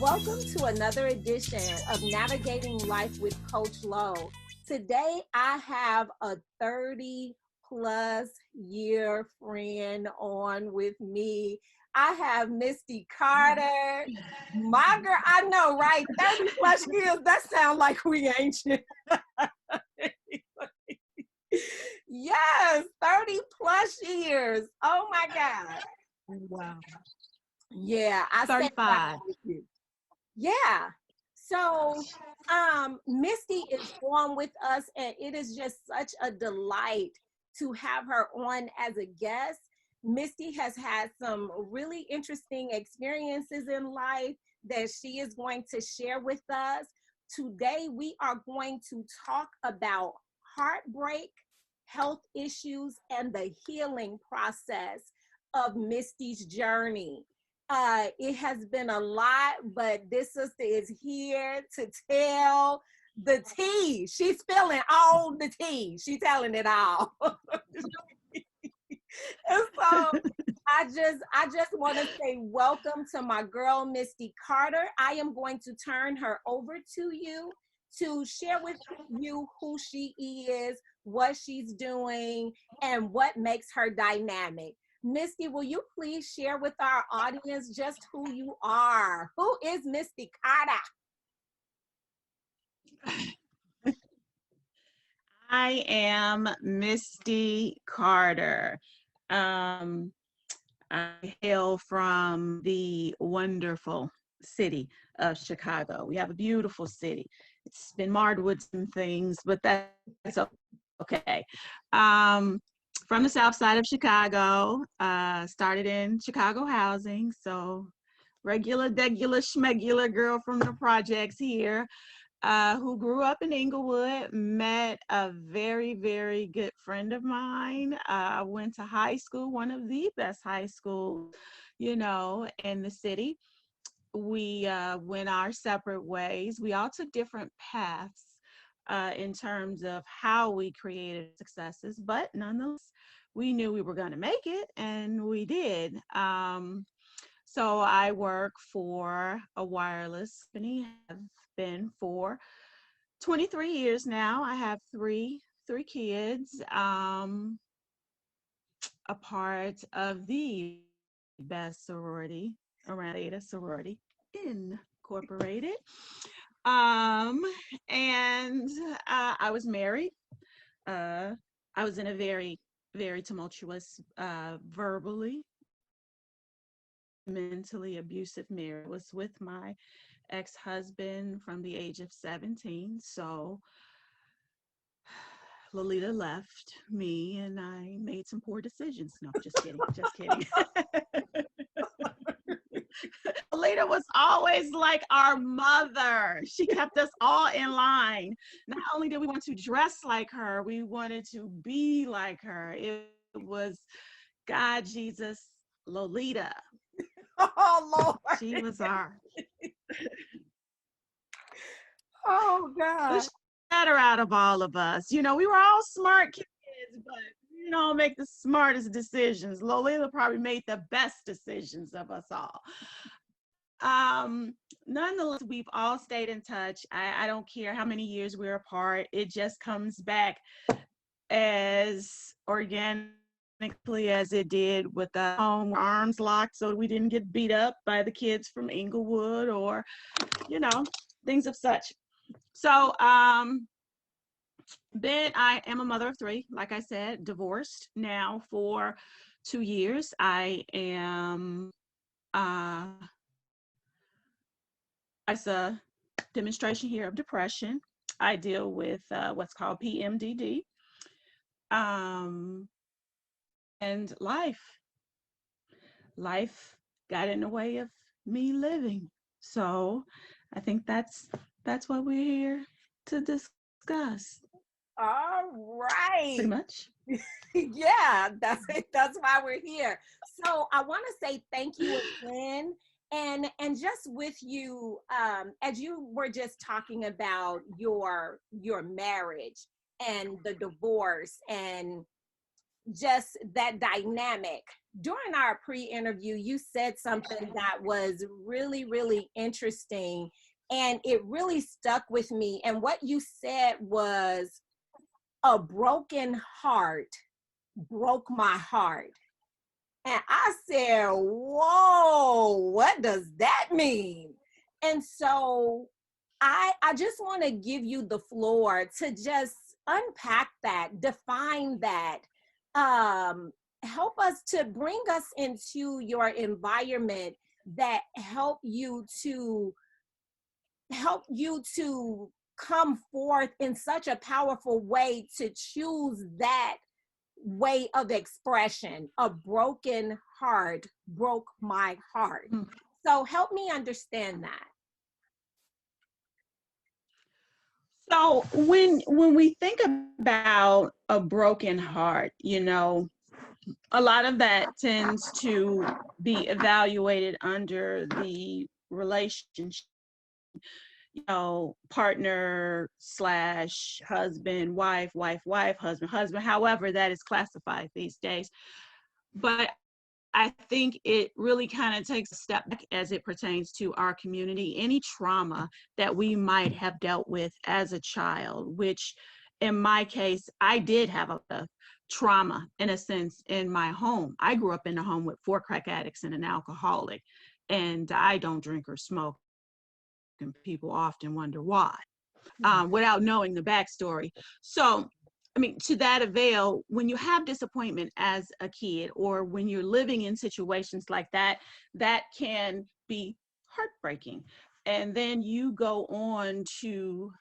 Welcome to another edition of Navigating Life with Coach Lowe. Today, I have a 30-plus year friend on with me. I have Misty Carter. My girl, I know, right? 30-plus years, that sounds like we ancient. Yes, 30-plus years. Oh, my God. Wow. Yeah, I said 35. with you. Yeah. So Misty is on with us, and it is just such a delight to have her on as a guest. Misty has had some really interesting experiences in life that she is going to share with us. Today, we are going to talk about heartbreak, health issues, and the healing process of Misty's journey. It has been a lot, but this sister is here to tell the tea. She's spilling all the tea. She's telling it all. And so I just want to say welcome to my girl, Misty Carter. I am going to turn her over to you to share with you who she is, what she's doing, and what makes her dynamic. Misty, will you please share with our audience just who you are? Who is Misty Carter? I am Misty Carter. I hail from the wonderful city of Chicago. We have a beautiful city. It's been marred with some things, but that's okay. From the south side of Chicago, started in Chicago housing, so regular, degular, schmegular girl from the projects here, who grew up in Inglewood, met a very, very good friend of mine. I went to high school, one of the best high schools, in the city. We went our separate ways. We all took different paths in terms of how we created successes, but nonetheless, we knew we were going to make it, and we did. So I work for a wireless company, have been for 23 years now. I have three kids, a part of the best sorority around Ada Sorority Incorporated. And I was married. I was in a very, very tumultuous, verbally, mentally abusive marriage. I was with my ex-husband from the age of 17. So Lolita left me and I made some poor decisions. No, just kidding. Just kidding. Lolita was always like our mother. She kept us all in line. Not only did we want to dress like her, we wanted to be like her. It was God, Jesus, Lolita. Oh, Lord. She was our God. the shatter out of all of us. We were all smart kids, but we don't make the smartest decisions. Lolita probably made the best decisions of us all. Nonetheless, we've all stayed in touch. I don't care how many years we're apart. It just comes back as organically as it did with the home, arms locked, so we didn't get beat up by the kids from Inglewood or, things of such. So, then I am a mother of three, like I said, divorced now for 2 years. I am, as a demonstration here of depression, I deal with what's called PMDD. And life got in the way of me living. So I think that's what we're here to discuss. All right. Pretty much. Yeah, that's it. That's why we're here. So I want to say thank you again. And just with you, as you were just talking about your marriage and the divorce and just that dynamic, during our pre-interview, you said something that was really, really interesting, and it really stuck with me. And what you said was, a broken heart broke my heart. And I said, whoa, what does that mean? And so I just want to give you the floor to just unpack that, define that, um, help us to bring us into your environment that help you to come forth in such a powerful way to choose that way of expression. A broken heart broke my heart. Mm. So help me understand that. So when we think about a broken heart, you know, a lot of that tends to be evaluated under the relationship, you know, partner slash husband, wife, husband, however that is classified these days. But I think it really kind of takes a step back as it pertains to our community. Any trauma that we might have dealt with as a child, which in my case, I did have a trauma in a sense in my home. I grew up in a home with 4 crack addicts and an alcoholic, and I don't drink or smoke, and people often wonder why, without knowing the backstory. So, I mean, to that avail, when you have disappointment as a kid, or when you're living in situations like that, that can be heartbreaking. And then you go on to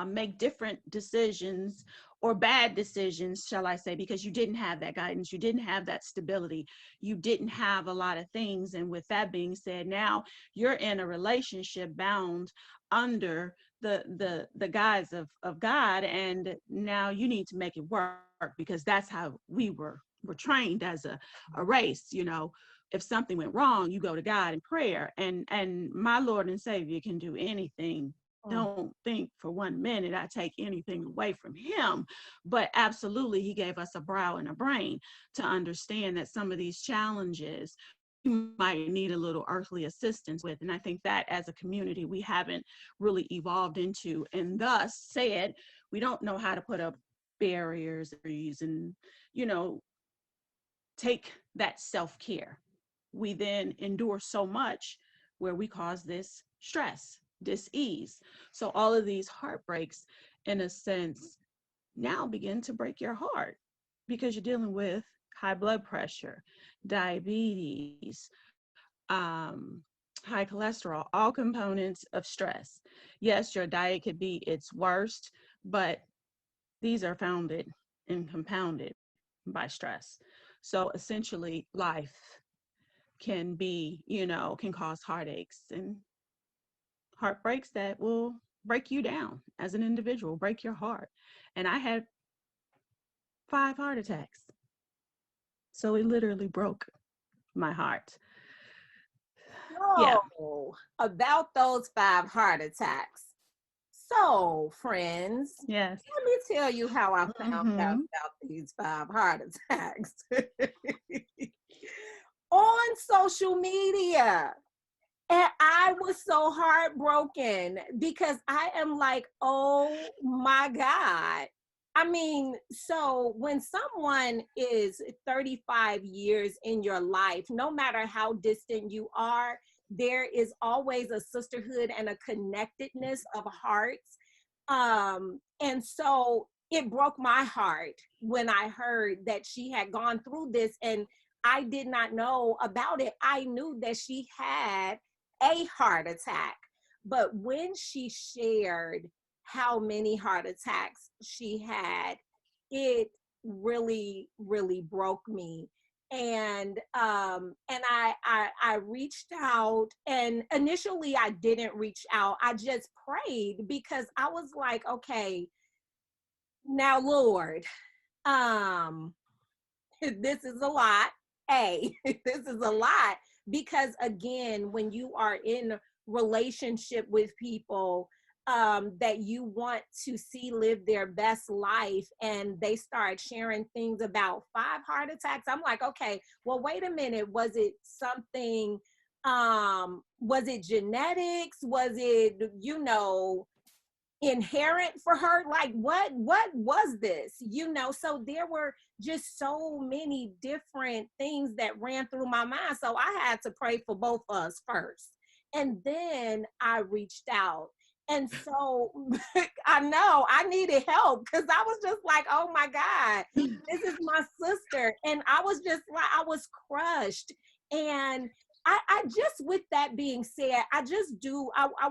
make different decisions, or bad decisions, shall I say, because you didn't have that guidance, you didn't have that stability, you didn't have a lot of things. And with that being said, now you're in a relationship bound under the guise of God, and now you need to make it work, because that's how we're trained as a race. You know, if something went wrong, you go to God in prayer, and my Lord and Savior can do anything. Don't think for 1 minute I take anything away from him, but absolutely he gave us a brow and a brain to understand that some of these challenges you might need a little earthly assistance with. And I think that as a community we haven't really evolved into, and thus said we don't know how to put up barriers and, you know, take that self-care. We then endure so much where we cause this stress, dis-ease. So all of these heartbreaks, in a sense, now begin to break your heart, because you're dealing with high blood pressure, diabetes, high cholesterol, all components of stress. Yes, your diet could be its worst, but these are founded and compounded by stress. So essentially, life can be, you know, can cause heartaches and heartbreaks that will break you down as an individual, break your heart. And I had 5 heart attacks. So it literally broke my heart. Yeah. Oh, about those 5 heart attacks. So, friends, Yes. let me tell you how I found out Mm-hmm. about these 5 heart attacks. On social media. And I was so heartbroken because I am like, oh my God. I mean, so when someone is 35 years in your life, no matter how distant you are, there is always a sisterhood and a connectedness of hearts. And so it broke my heart when I heard that she had gone through this, and I did not know about it. I knew that she had a heart attack. But when she shared how many heart attacks she had, it really, really broke me. And I reached out, and initially I didn't reach out. I just prayed because I was like, okay, now Lord, um, this is a lot. This is a lot, because again, when you are in relationship with people, that you want to see live their best life, and they start sharing things about 5 heart attacks. I'm like, okay, well, wait a minute. Was it something, was it genetics? Was it, inherent for her? Like, what was this? So there were just so many different things that ran through my mind. So I had to pray for both of us first, and then I reached out. And so I know I needed help, because I was just like, oh my God, this is my sister. And I was just like, I was crushed. And I just, with that being said, I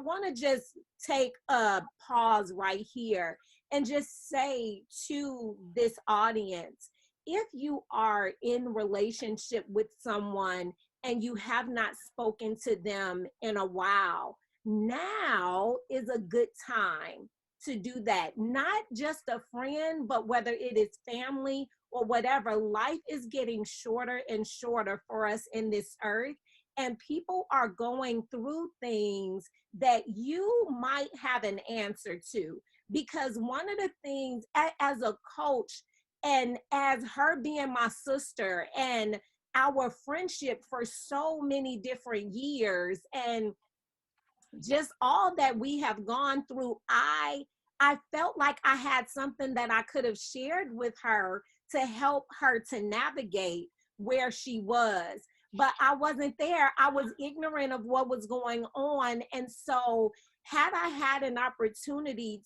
want to just take a pause right here and just say to this audience, if you are in relationship with someone and you have not spoken to them in a while, now is a good time to do that. Not just a friend, but whether it is family or whatever. Life is getting shorter and shorter for us in this earth, and people are going through things that you might have an answer to. Because one of the things, as a coach, and as her being my sister, and our friendship for so many different years, and just all that we have gone through, I felt like I had something that I could have shared with her to help her to navigate where she was. But I wasn't there. I was ignorant of what was going on. And so had I had an opportunity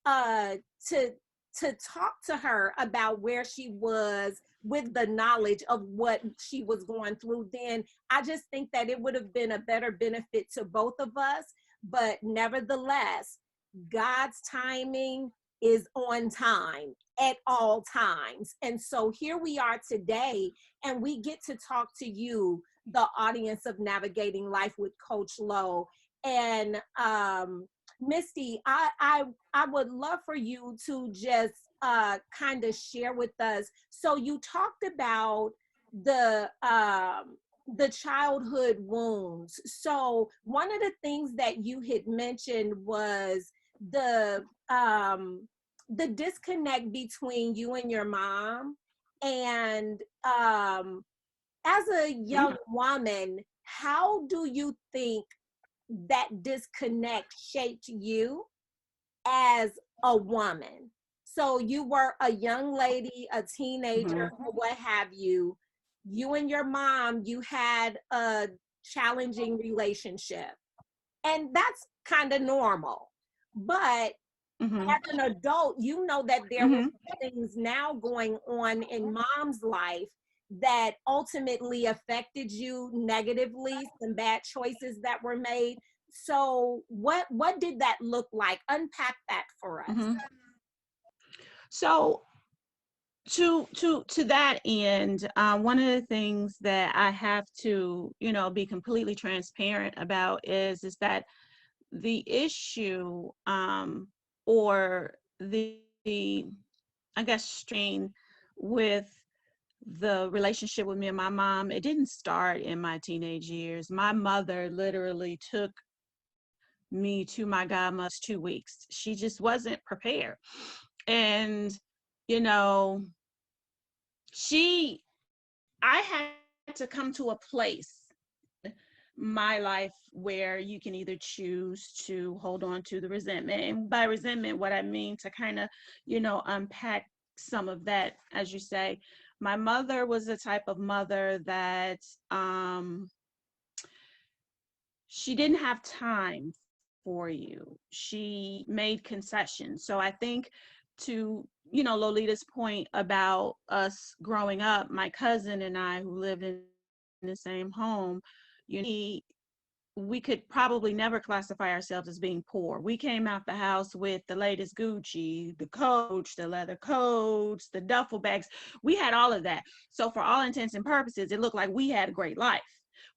uh to to talk to her about where she was with the knowledge of what she was going through, then I just think that it would have been a better benefit to both of us. But nevertheless, God's timing is on time at all times. And so here we are today, and we get to talk to you, the audience of Navigating Life with Coach Lowe. And Misty, I would love for you to just kind of share with us. So you talked about the childhood wounds. So one of the things that you had mentioned was the disconnect between you and your mom. And as a young woman, how do you think that disconnect shaped you as a woman? So you were a young lady, a teenager, or what have you. You and your mom, you had a challenging relationship. And that's kind of normal. But as an adult, you know that there were things now going on in mom's life that ultimately affected you negatively, some bad choices that were made. So what did that look like? Unpack that for us. So to that end, one of the things that I have to, be completely transparent about is that the issue, or the I guess strain with the relationship with me and my mom, it didn't start in my teenage years. My mother literally took me to my godmother's 2 weeks. She just wasn't prepared. And, you know, I had to come to a place my life where you can either choose to hold on to the resentment. And by resentment, what I mean to kind of, unpack some of that, as you say, my mother was the type of mother that she didn't have time for you. She made concessions. So I think to, Lolita's point about us growing up, my cousin and I who lived in the same home, we could probably never classify ourselves as being poor. We came out the house with the latest Gucci, the Coach, the leather coats, the duffel bags. We had all of that. So for all intents and purposes, it looked like we had a great life.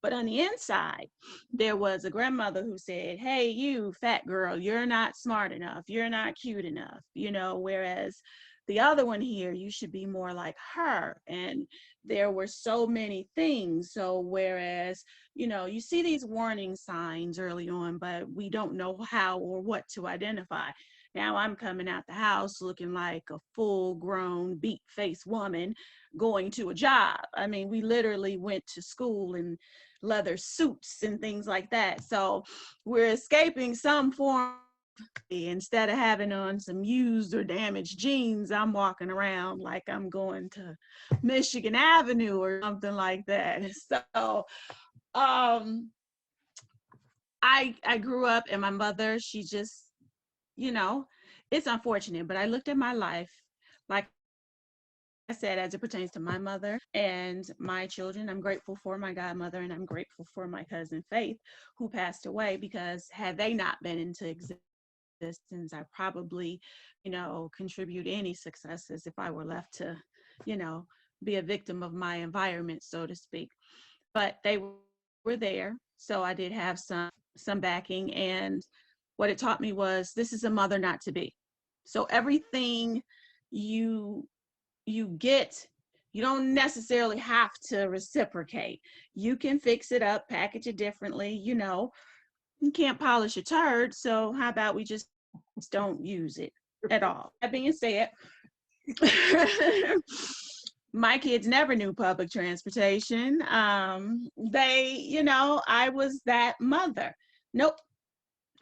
But on the inside, there was a grandmother who said, hey, you fat girl, you're not smart enough. You're not cute enough. Whereas the other one here, you should be more like her. And there were so many things. So whereas, you see these warning signs early on, but we don't know how or what to identify. Now I'm coming out the house looking like a full grown beat faced woman going to a job. I mean, we literally went to school in leather suits and things like that. So we're escaping some form. Instead of having on some used or damaged jeans, I'm walking around like I'm going to Michigan Avenue or something like that. So I grew up, and my mother, she just, it's unfortunate, but I looked at my life, like I said, as it pertains to my mother and my children. I'm grateful for my godmother, and I'm grateful for my cousin Faith, who passed away, because had they not been into existence, I probably, contribute any successes if I were left to, be a victim of my environment, so to speak. But they were there, so I did have some backing, and what it taught me was, this is a mother not to be. So everything you get, you don't necessarily have to reciprocate. You can fix it up, package it differently. You can't polish a turd, so how about we just don't use it at all? That being said, my kids never knew public transportation. I was that mother. Nope,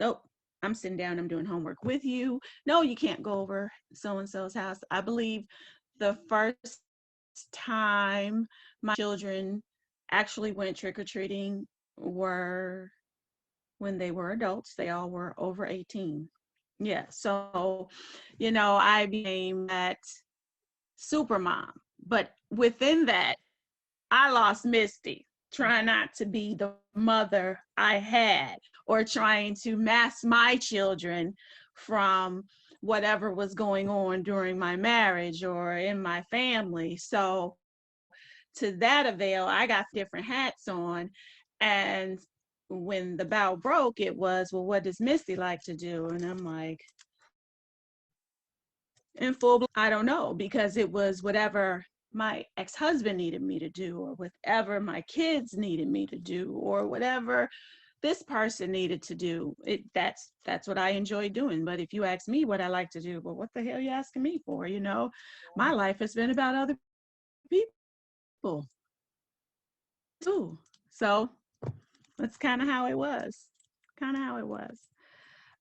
nope. I'm sitting down, I'm doing homework with you. No, you can't go over so-and-so's house. I believe the first time my children actually went trick-or-treating were when they were adults. They all were over 18. Yeah, so, I became that super mom. But within that, I lost Misty, trying not to be the mother I had, or trying to mask my children from whatever was going on during my marriage or in my family. So to that avail, I got different hats on. And when the bow broke, it was, well, what does Misty like to do? And I'm like, in full, I don't know, because it was whatever my ex-husband needed me to do, or whatever my kids needed me to do, or whatever this person needed to do. That's what I enjoy doing. But if you ask me what I like to do, well, what the hell are you asking me for? My life has been about other people too. So that's kind of how it was. Kind of how it was.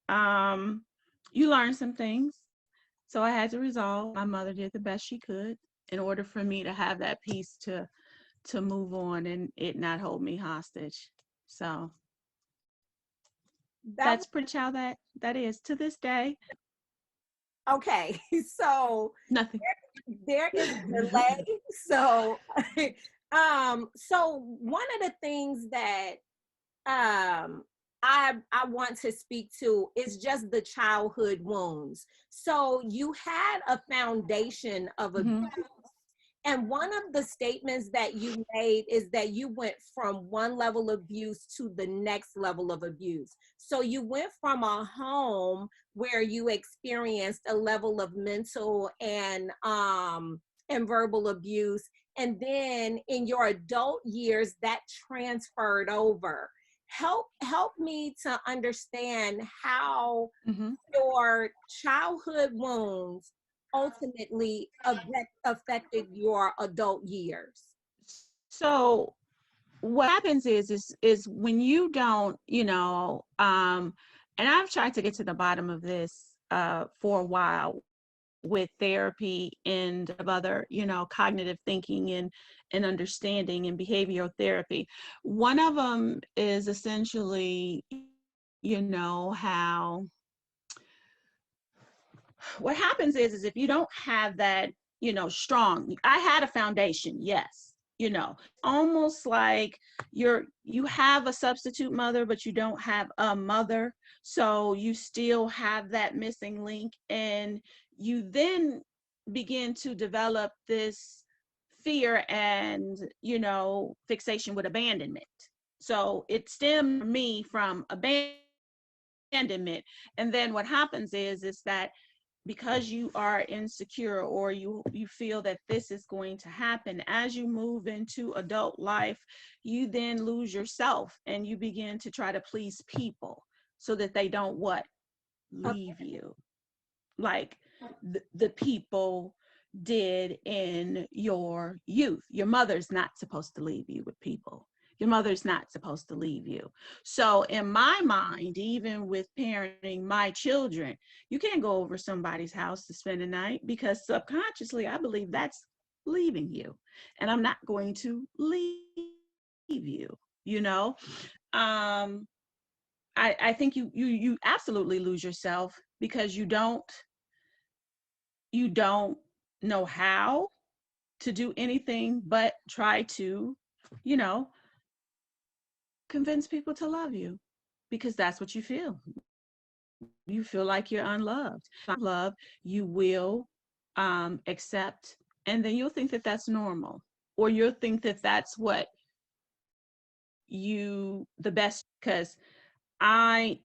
Um, you learn some things. So I had to resolve. My mother did the best she could in order for me to have that peace to move on and it not hold me hostage. So That that's pretty much how that is to this day. okay. So Nothing. there is delay. So so one of the things that I want to speak to is just the childhood wounds. So you had a foundation of abuse. Mhm. And one of the statements that you made is that you went from one level of abuse to the next level of abuse. So you went from a home where you experienced a level of mental and verbal abuse, and then in your adult years that transferred over. Help me to understand how Mhm. your childhood wounds ultimately affected your adult years. So what happens is when you don't, and I've tried to get to the bottom of this for a while with therapy and of other, cognitive thinking and understanding and behavioral therapy. One of them is essentially, how what happens is if you don't have that, strong, I had a foundation, yes, almost like you have a substitute mother, but you don't have a mother. So you still have that missing link, and you then begin to develop this fear and, fixation with abandonment. So it stemmed me from abandonment. And then what happens is that because you are insecure, or you feel that this is going to happen as you move into adult life, you then lose yourself and you begin to try to please people so that they don't what? Leave you. Like the people did in your youth. Your mother's not supposed to leave you with people. Your mother's not supposed to leave you. So in my mind, even with parenting my children, you can't go over somebody's house to spend the night, because subconsciously I believe that's leaving you, and I'm not going to leave you, you know. I think you absolutely lose yourself because you don't know how to do anything but try to, you know, convince people to love you, because that's what you feel. You feel like you're unloved. Love, you will accept, and then you'll think that that's normal, or you'll think that that's what the best, because I,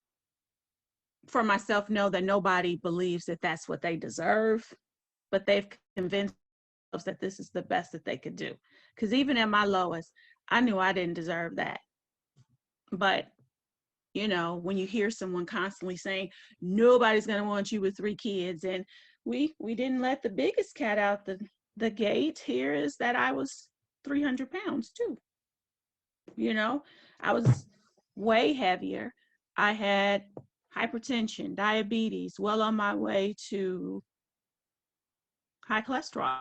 for myself, know that nobody believes that that's what they deserve, but they've convinced themselves that this is the best that they could do. Because even at my lowest, I knew I didn't deserve that. But you know, when you hear someone constantly saying nobody's going to want you with 3 kids, and we didn't let the biggest cat out the gate, here is that I was 300 pounds too. You know, I was way heavier. I had hypertension, diabetes, well on my way to high cholesterol.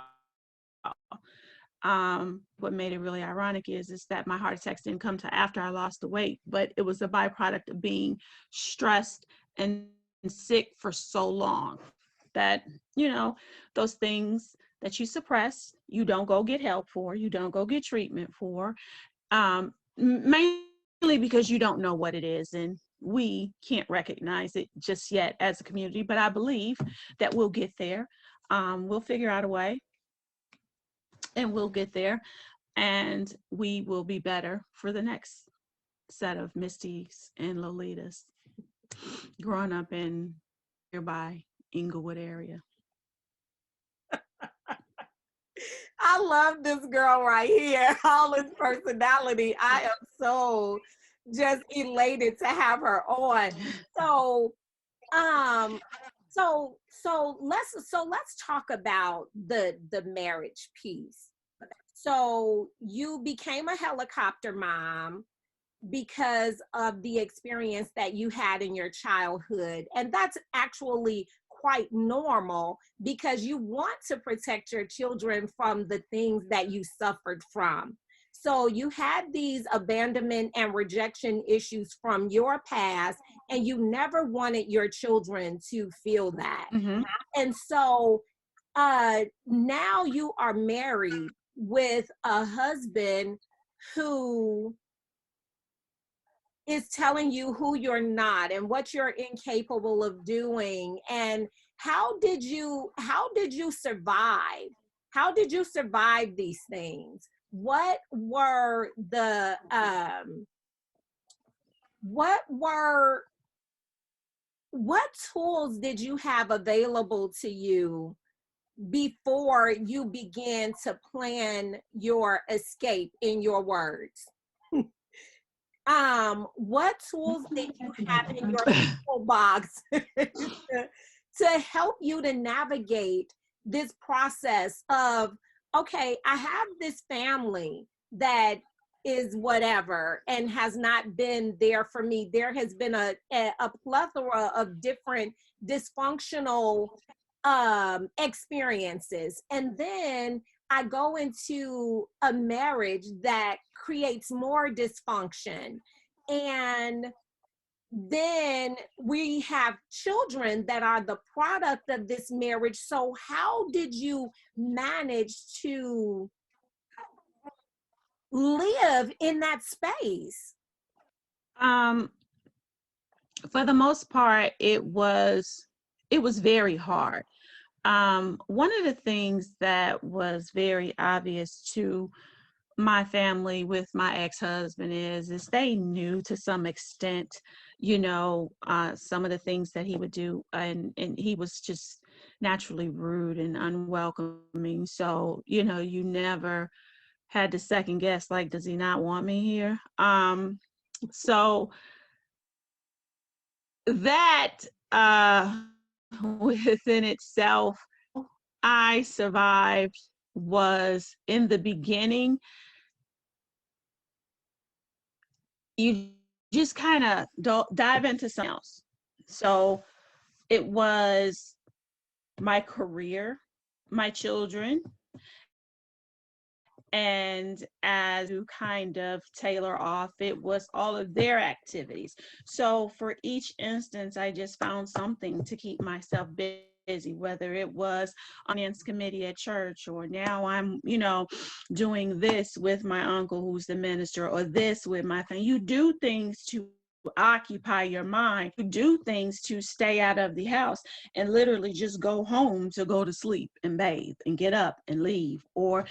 What made it really ironic is that my heart attacks didn't come to after I lost the weight, but it was a byproduct of being stressed and sick for so long that, you know, those things that you suppress, you don't go get help for, you don't go get treatment for, mainly because you don't know what it is, and we can't recognize it just yet as a community, but I believe that we'll get there. We'll figure out a way, and we'll get there, and we will be better for the next set of Misties and Lolitas growing up in nearby Inglewood area. I love this girl right here. All this personality. I am so just elated to have her on. So, um, let's talk about the marriage piece. So you became a helicopter mom because of the experience that you had in your childhood. And that's actually quite normal because you want to protect your children from the things that you suffered from. So you had these abandonment and rejection issues from your past, and you never wanted your children to feel that. Mm-hmm. And so now you are married with a husband who is telling you who you're not and what you're incapable of doing. And how did you survive? How did you survive these things? What were the what were what tools did you have available to you before you began to plan your escape, in your words? What tools did you have in your toolbox to help you to navigate this process of, okay, I have this family that is whatever and has not been there for me. There has been a plethora of different dysfunctional experiences, and then I go into a marriage that creates more dysfunction. And then we have children that are the product of this marriage. So how did you manage to live in that space? Um, for the most part, it was very hard. One of the things that was very obvious to my family with my ex-husband is they knew to some extent, you know, some of the things that he would do, and he was just naturally rude and unwelcoming. So, you never had to second guess, like, does he not want me here? So that within itself, I survived was in the beginning, you just kind of dive into something else. So it was my career, my children, and as you kind of tailor off, it was all of their activities. So for each instance, I just found something to keep myself busy, whether it was finance committee at church, or now I'm, doing this with my uncle who's the minister, or this with my family. You do things to occupy your mind. You do things to stay out of the house, and literally just go home to go to sleep and bathe and get up and leave. Or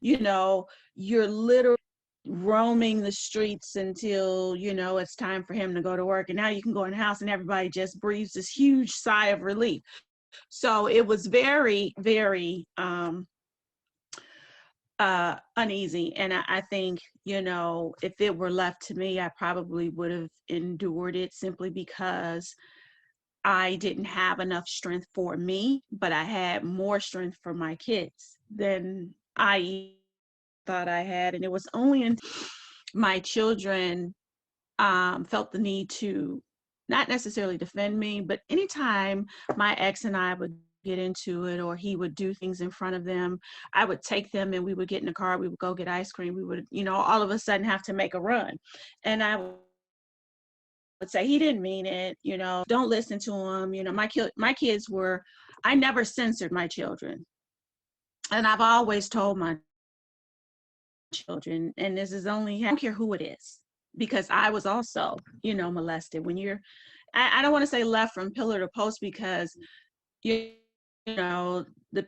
you're literally roaming the streets until, it's time for him to go to work. And now you can go in the house and everybody just breathes this huge sigh of relief. So it was very, very uneasy. And I think, if it were left to me, I probably would have endured it, simply because I didn't have enough strength for me, but I had more strength for my kids than I thought I had. And it was only until my children felt the need to not necessarily defend me, but anytime my ex and I would get into it, or he would do things in front of them, I would take them and we would get in the car, we would go get ice cream, we would, all of a sudden have to make a run. And I would say, he didn't mean it, don't listen to him. My kids were, I never censored my children. And I've always told my children, and this is only, I don't care who it is, because I was also, molested. When you're, I don't want to say left from pillar to post, because, the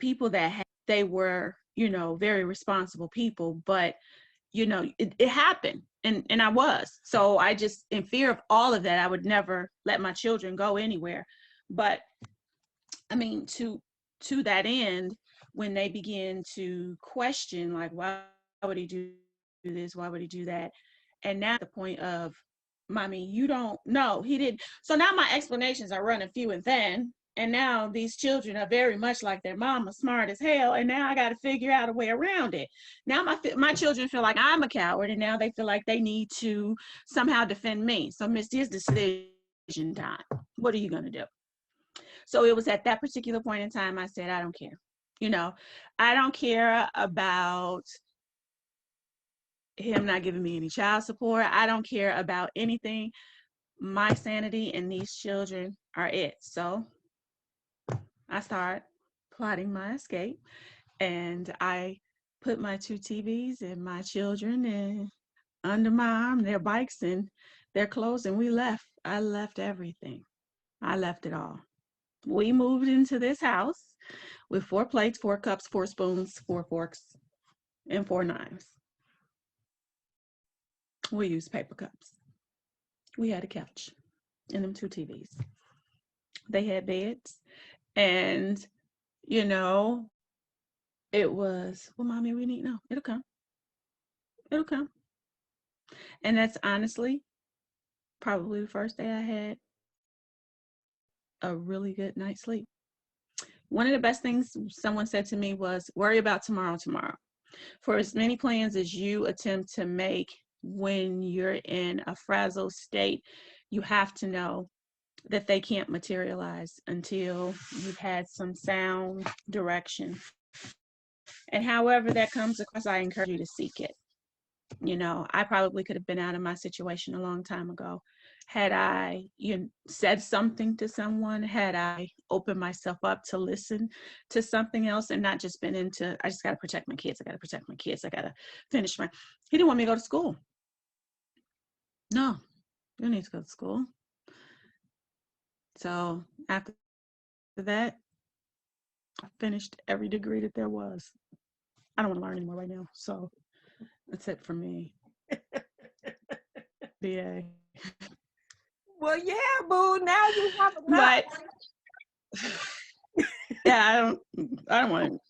people that they were, very responsible people, but, it happened. And I was. So I just, in fear of all of that, I would never let my children go anywhere. But I mean, to that end, when they begin to question, like, why would he do this? Why would he do that? And now at the point of, mommy, you don't know, he didn't. So now my explanations are running few and thin. And now these children are very much like their mama, smart as hell. And now I got to figure out a way around it. Now my children feel like I'm a coward, and now they feel like they need to somehow defend me. So, Miss, it's decision time. What are you going to do? So it was at that particular point in time, I said, I don't care. I don't care about him not giving me any child support. I don't care about anything. My sanity and these children are it. So I started plotting my escape, and I put my 2 TVs and my children and under my arm, their bikes and their clothes, and we left. I left everything. I left it all. We moved into this house with 4 plates, 4 cups, 4 spoons, 4 forks, and 4 knives. We used paper cups. We had a couch and them 2 TVs. They had beds. And, it was, well, mommy, we need, no, it'll come. It'll come. And that's honestly probably the first day I had a really good night's sleep. One of the best things someone said to me was, worry about tomorrow. For as many plans as you attempt to make when you're in a frazzled state, you have to know that they can't materialize until you've had some sound direction. And however that comes across, I encourage you to seek it. I probably could have been out of my situation a long time ago had I said something to someone, had I opened myself up to listen to something else, and not just been into, I just got to protect my kids. I got to finish my, he didn't want me to go to school. No, you don't need to go to school. So after that, I finished every degree that there was. I don't want to learn anymore right now. So that's it for me. BA. Well, yeah, boo. Now you have enough. But Yeah, I don't want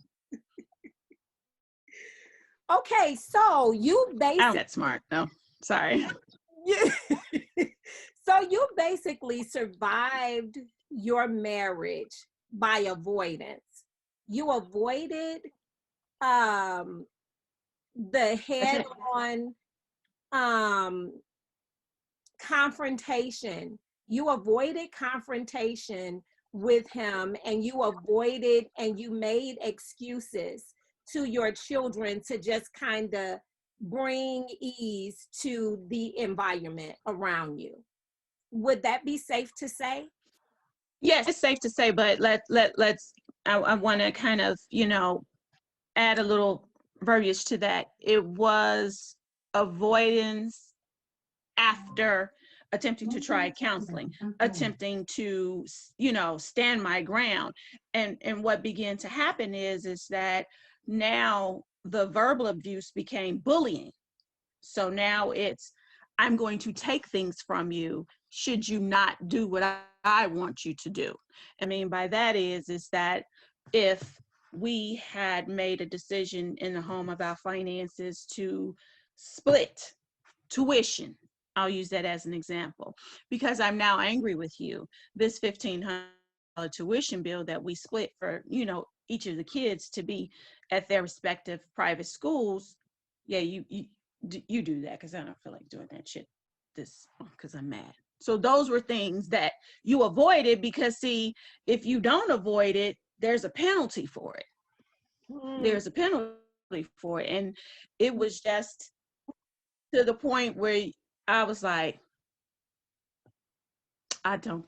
Okay, so you I don't basically get smart. No, sorry. so you basically survived your marriage by avoidance. You avoided um the That's head it. on um confrontation. You avoided confrontation with him, and you avoided and you made excuses to your children to just kind of bring ease to the environment around you. Would that be safe to say? Yes, it's safe to say, but let's I want to kind of, add a little verbiage to that. It was avoidance after attempting to try counseling, attempting to, stand my ground. And what began to happen is that now the verbal abuse became bullying. So now it's, I'm going to take things from you should you not do what I want you to do. I mean, by that is that if we had made a decision in the home about finances to split tuition, I'll use that as an example, because I'm now angry with you. This $1,500 tuition bill that we split for, each of the kids to be at their respective private schools, yeah, you do that because I don't feel like doing that shit this because I'm mad. So those were things that you avoided because, see, if you don't avoid it, there's a penalty for it. Mm. There's a penalty for it. And it was just to the point where I was like, I don't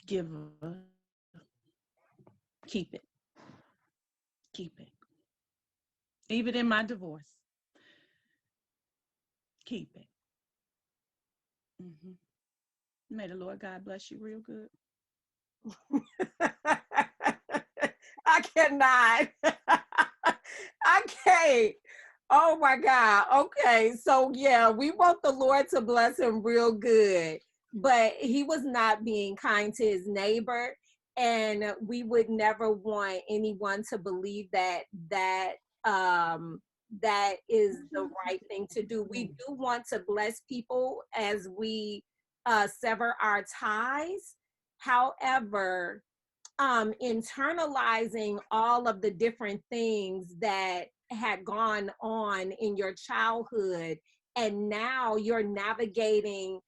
give a, keep it, keep it. Even in my divorce, keep it. Hmm. May the Lord God bless you real good. I cannot. I can't. Oh my God. Okay. So, yeah, we want the Lord to bless him real good, but he was not being kind to his neighbor. And we would never want anyone to believe um, that is the right thing to do. We do want to bless people as we sever our ties. However, internalizing all of the different things that had gone on in your childhood, and now you're navigating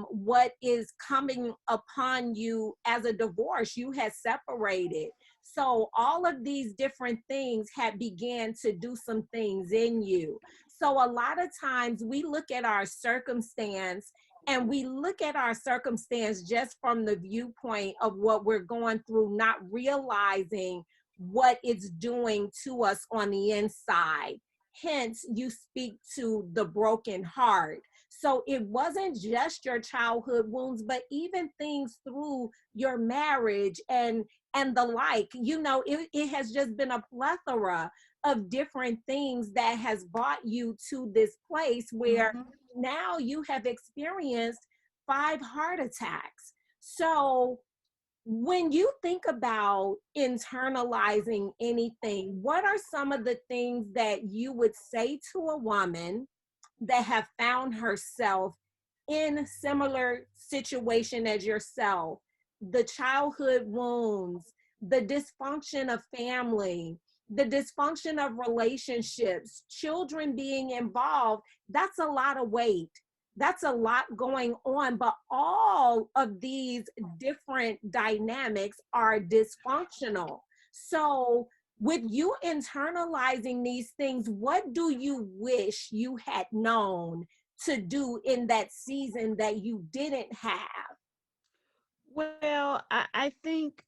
what is coming upon you as a divorce. You had separated, so all of these different things had began to do some things in you. So a lot of times we look at our circumstance, and we look at our circumstance just from the viewpoint of what we're going through, not realizing what it's doing to us on the inside. Hence, you speak to the broken heart. So it wasn't just your childhood wounds, but even things through your marriage and the like. It has just been a plethora of different things that has brought you to this place where Mm-hmm. now you have experienced 5 heart attacks. So when you think about internalizing anything, what are some of the things that you would say to a woman that have found herself in similar situation as yourself? The childhood wounds, the dysfunction of family, the dysfunction of relationships, children being involved. That's a lot of weight. That's a lot going on, but all of these different dynamics are dysfunctional. So with you internalizing these things, what do you wish you had known to do in that season that you didn't have? Well, I think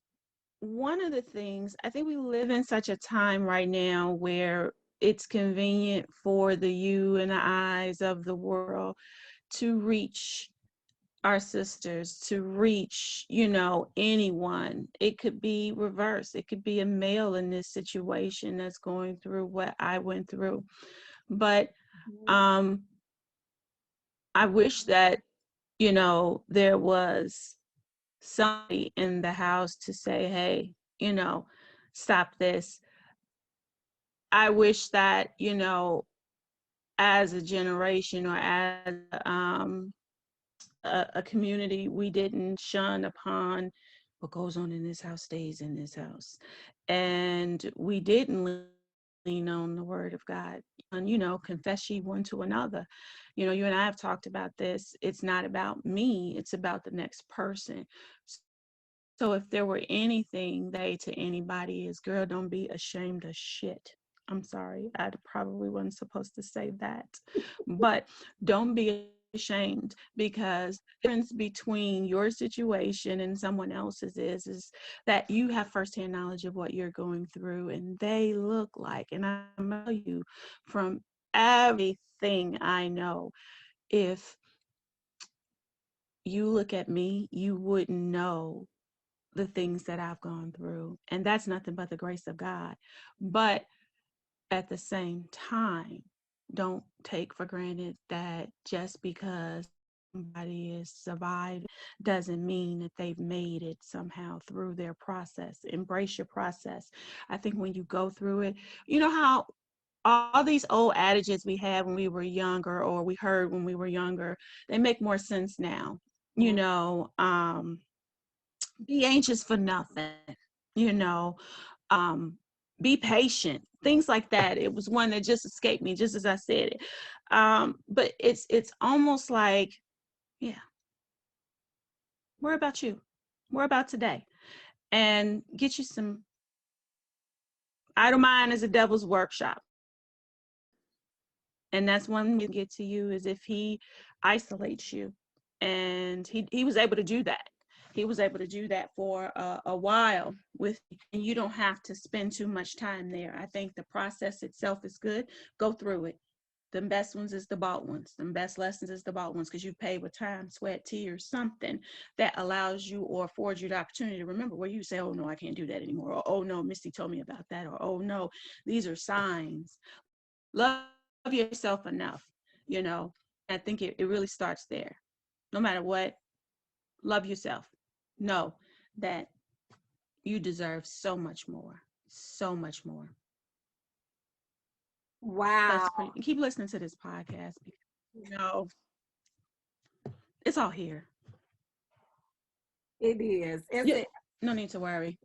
one of the things, I think we live in such a time right now where it's convenient for the you and the eyes of the world to reach our sisters, to reach, anyone. It could be reverse. It could be a male in this situation that's going through what I went through. But um, I wish that, there was somebody in the house to say, hey, you know, stop this. I wish that, as a generation or as a community, we didn't shun upon what goes on in this house stays in this house. And we didn't lean on the word of God and, confess ye one to another. You and I have talked about this. It's not about me, it's about the next person. So if there were anything they to anybody is, girl, don't be ashamed of shit. I'm sorry, I probably wasn't supposed to say that, but don't be ashamed, because the difference between your situation and someone else's is that you have firsthand knowledge of what you're going through, and they look like, and I tell you from everything I know, if you look at me, you wouldn't know the things that I've gone through. And that's nothing but the grace of God. But at the same time, don't take for granted that just because somebody is survived doesn't mean that they've made it somehow through their process. Embrace your process. I think when you go through it, you know how all these old adages we had when we were younger, or we heard when we were younger, they make more sense now. Be anxious for nothing, you know, um, be patient, things like that. It was one that just escaped me just as I said it. But it's almost like, yeah, worry about you, worry about today, and get you some. Idle mind is a devil's workshop. And that's one you get to you, is if he isolates you. And he was able to do that. He was able to do that for a while with, and you don't have to spend too much time there. I think the process itself is good. Go through it. The best ones is the bought ones. The best lessons is the bought ones, because you pay with time, sweat, tears, something that allows you or affords you the opportunity to remember, where you say, oh no, I can't do that anymore. Or, oh no, Misty told me about that. Or, oh no, these are signs. Love yourself enough, you know. I think it really starts there. No matter what, love yourself. Know that you deserve so much more, so much more. Wow. That's pretty. Keep listening to this podcast, because, it's all here. It is. It's Yeah, it. no need to worry.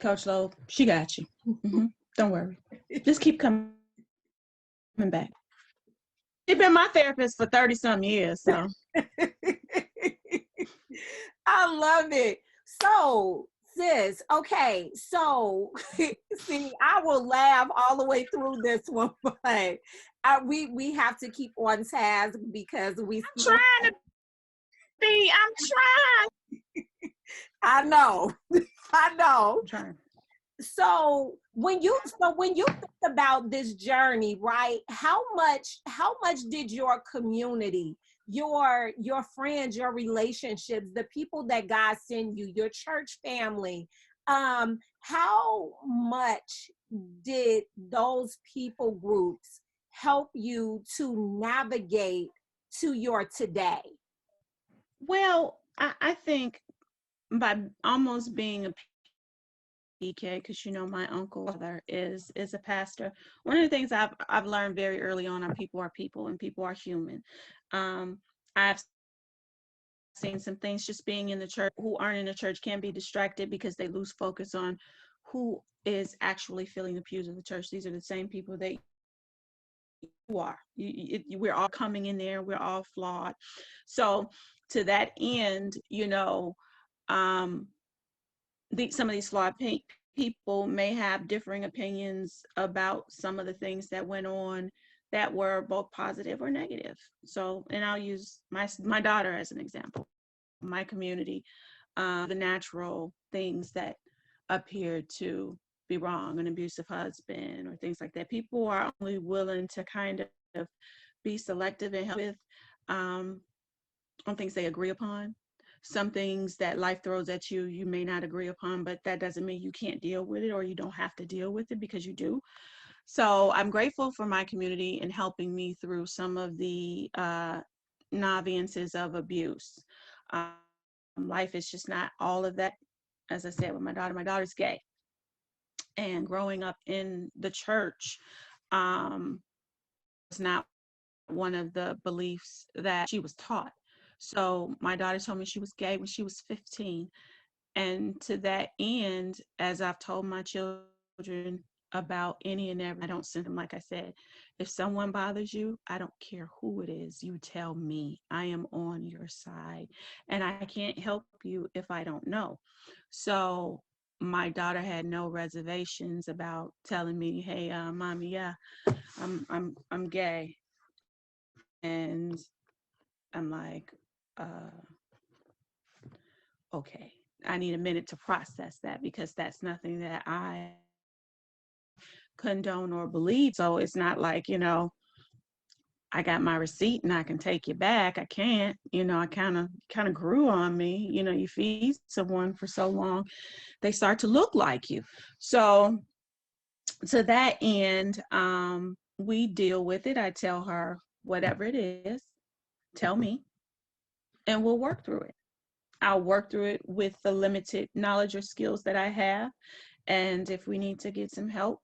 Coach Lowe, she got you. Don't worry. Just keep coming back. She's been my therapist for 30 some years, so. I love it. So, sis, okay, so see, I will laugh all the way through this one, but we have to keep on task because we still. Trying to be, I'm trying. I know, I know. I'm trying. So when you think about this journey, right? How much did your community, your friends, your relationships, the people that God sent you, your church family, how much did those people groups help you to navigate to your today? Well, I think by almost being a PK, because my uncle father is a pastor. One of the things I've learned very early on are people and people are human. I've seen some things just being in the church, who aren't in the church can be distracted because they lose focus on who is actually filling the pews of the church. These are the same people that you are. We're all coming in there. We're all flawed. So to that end, um, some of these flawed people may have differing opinions about some of the things that went on that were both positive or negative. So, and I'll use my daughter as an example. My community, the natural things that appear to be wrong, an abusive husband or things like that. People are only willing to kind of be selective and help with on things they agree upon. Some things that life throws at you, you may not agree upon, but that doesn't mean you can't deal with it or you don't have to deal with it, because you do. So I'm grateful for my community in helping me through some of the nuances of abuse. Life is just not all of that as I said, with my daughter's gay. And growing up in the church, was not one of the beliefs that she was taught. So my daughter told me she was gay when she was 15. And to that end, as I've told my children about any and every, I don't send them, like I said, if someone bothers you, I don't care who it is, you tell me. I am on your side. And I can't help you if I don't know. So my daughter had no reservations about telling me, hey, mommy, yeah, I'm gay. And I'm like, uh, okay, I need a minute to process that because that's nothing that I condone or believe. So it's not like, I got my receipt and I can take you back. I can't, I kind of grew on me. You feed someone for so long, they start to look like you. So to that end, we deal with it. I tell her whatever it is, tell me, and we'll work through it. I'll work through it with the limited knowledge or skills that I have. And if we need to get some help,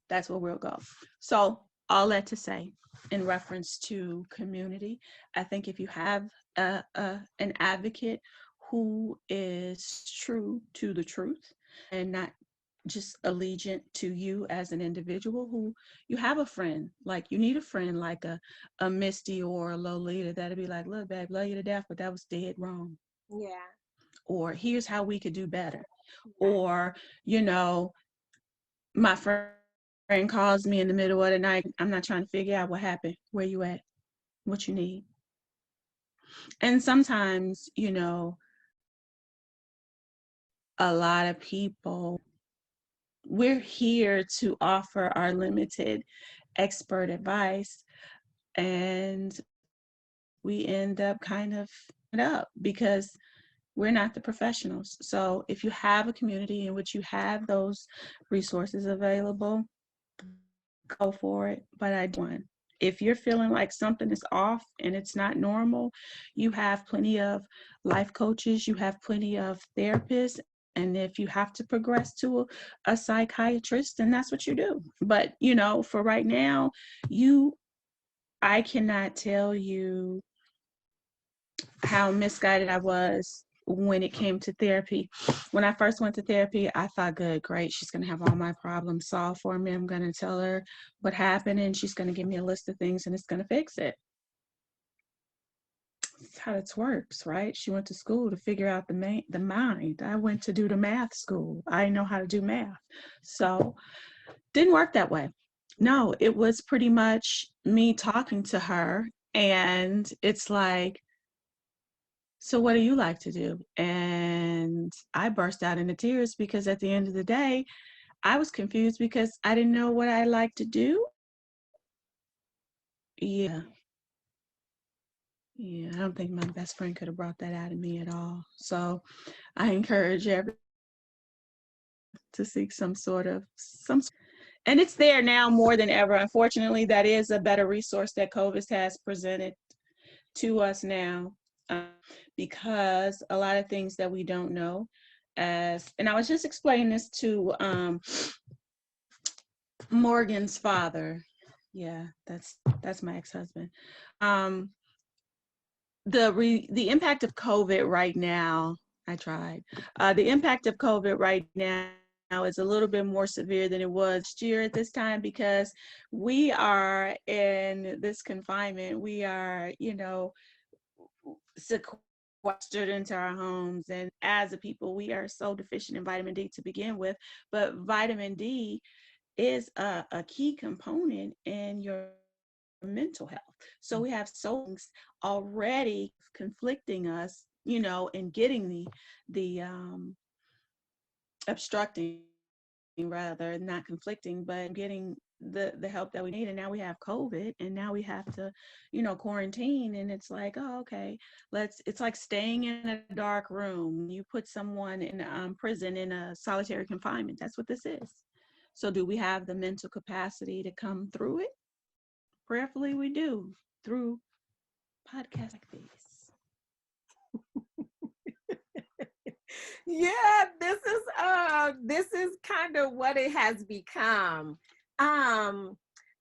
that's where we'll go. So, all that to say, in reference to community, I think if you have an advocate who is true to the truth and not just allegiant to you as an individual, who you have a friend, like you need a friend like a Misty or a Lolita that'll be like, look, babe, love you to death, but that was dead wrong. Yeah. Or here's how we could do better. Right. Or, you know, my friend calls me in the middle of the night. I'm not trying to figure out what happened. Where you at? What you need? And sometimes, a lot of people, we're here to offer our limited expert advice, and we end up kind of it up because we're not the professionals. So if you have a community in which you have those resources available, go for it. But I do one. If you're feeling like something is off and it's not normal, you have plenty of life coaches, you have plenty of therapists. And if you have to progress to a psychiatrist, then that's what you do. But, for right now, I cannot tell you how misguided I was when it came to therapy. When I first went to therapy, I thought, good, great, she's going to have all my problems solved for me. I'm going to tell her what happened and she's going to give me a list of things and it's going to fix it. That's how it works, right? She went to school to figure out the mind. I went to do the math school. I know how to do math. So didn't work that way. No, it was pretty much me talking to her, and it's like, so what do you like to do? And I burst out into tears because at the end of the day, I was confused because I didn't know what I like to do. Yeah. Yeah, I don't think my best friend could have brought that out of me at all. So I encourage everyone to seek and it's there now more than ever. Unfortunately, that is a better resource that COVID has presented to us now, because a lot of things that we don't know, and I was just explaining this to Morgan's father. Yeah, that's my ex-husband. Um, the impact of COVID right now. I tried. The impact of COVID right now is a little bit more severe than it was last year at this time because we are in this confinement. We are, sequestered into our homes, and as a people we are so deficient in vitamin D to begin with, but vitamin D is a key component in your mental health. So we have so many things already conflicting us, and getting the obstructing, rather, not conflicting, but getting the help that we need. And now we have COVID, and now we have to, quarantine, and it's like, oh, okay, it's like staying in a dark room. You put someone in prison in a solitary confinement. That's what this is. So do we have the mental capacity to come through it? Prayerfully we do, through podcasts like these. Yeah, this is kind of what it has become. Um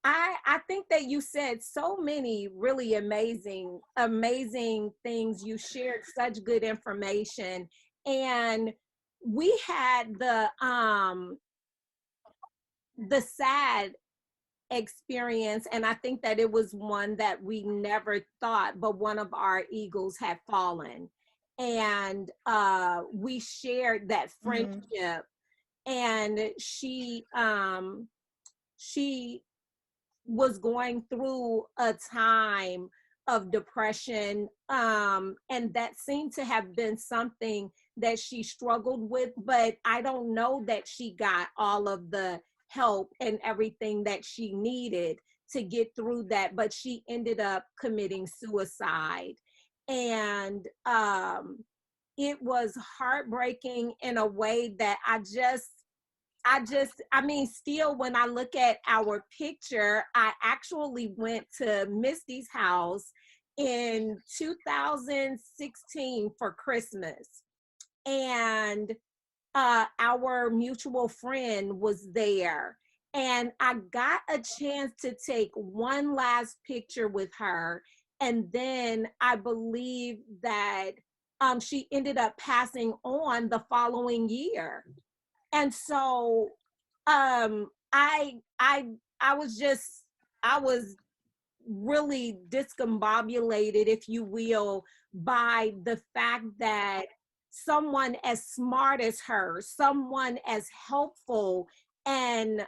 I think that you said so many really amazing things. You shared such good information, and we had the sad experience, and I think that it was one that we never thought, but one of our eagles had fallen, and we shared that Mm-hmm. friendship. And she was going through a time of depression, and that seemed to have been something that she struggled with, but I don't know that she got all of the help and everything that she needed to get through that, but she ended up committing suicide. And it was heartbreaking in a way that I mean, still, when I look at our picture, I actually went to Misty's house in 2016 for Christmas. And our mutual friend was there. And I got a chance to take one last picture with her. And then I believe that she ended up passing on the following year. And so I was just, I was really discombobulated, if you will, by the fact that someone as smart as her, someone as helpful and